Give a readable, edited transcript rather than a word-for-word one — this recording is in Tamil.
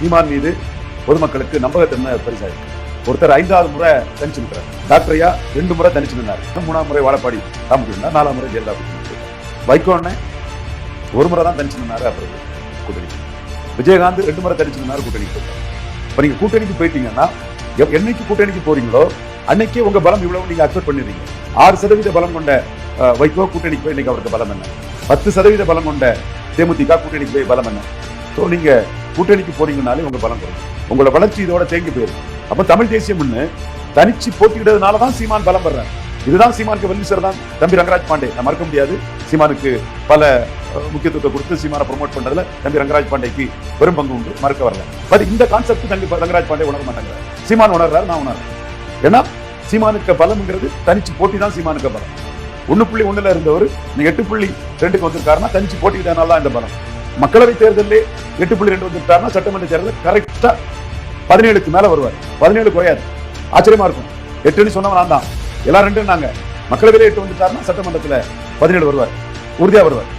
சீமான் மீது பொதுமக்களுக்கு நம்பகத்தன்மை பெருசாயிருக்கு. ஒருத்தர் 5வது முறை தனிச்சு நிற்கிறார். டாக்டர் ஐயா 2 முறை தனிச்சு நின்றார். 3ஆம் முறை வாழப்பாடி ராமகிருஷ்ணன், 4ஆம் முறை ஜெயலலிதா. வைகோ அண்ணன் 1 முறை தான் தனிச்சு நின்னாரு. அப்புறம் கூட்டணி விஜயகாந்த் 2 முறை தனிச்சு நின்னாரு. கூட்டணிக்கு இப்ப நீங்க கூட்டணிக்கு போயிட்டீங்கன்னா என்னைக்கு கூட்டணிக்கு போறீங்களோ அன்னைக்கே உங்க பலம் இவ்வளவு நீங்க அக்செப்ட் பண்ணிடுறீங்க. 6% பலம் கொண்ட வைகோ கூட்டணிக்கு போய் இன்னைக்கு அவருக்கு பலம் என்ன? 10% பலம் கொண்ட தேமுதிக கூட்டணிக்கு போய் பலம் என்ன? ஸோ நீங்க கூட்டணிக்கு போறீங்கனாலே உங்க பலம் குறையும். உங்களோட வளர்ச்சி இதோட தேங்கி போயிடும். அப்ப தமிழ் தேசியம்னு தனிச்சு போட்டியிடுறதுனாலதான் சீமான் பலம் பெறார். இதுதான் சீமானுக்கு வெல்விசர் தான் தம்பி ரங்கராஜ் பாண்டே. நான் மறக்க முடியாது. சீமானுக்கு பல முக்கியத்துவத்தை கொடுத்து சீமானை ப்ரொமோட் பண்றதுல தம்பி ரங்கராஜ் பாண்டேக்கு பெரும் பங்கு உண்டு, மறக்க வரல. பட் இந்த கான்செப்ட் தம்பி ரங்கராஜ் பாண்டே உணர மாட்டாங்க. சீமான் உணர்றாரு, நான் உணர்றேன். ஏன்னா சீமானுக்கு பலம்ங்கிறது தனிச்சு போட்டி தான் சீமானுக்கு பலம். 1.1 இருந்தவர் நீங்க 8.2 வந்திருக்காருன்னா தனிச்சு போட்டிக்கிட்டனால தான் இந்த பலம். மக்களவை தேர்தலே 8.2 வந்துட்டாருன்னா சட்டமன்ற தேர்தல் கரெக்டா 17க்கு மேல வருவார். 17 குறையாது. ஆச்சரியமா இருக்கும். 8ன்னு சொன்னவன் நான் தான். எல்லாரும் 2 மக்களவையில 8 வந்துட்டாருன்னா சட்டமன்றத்துல 17 வருவார், உறுதியா வருவார்.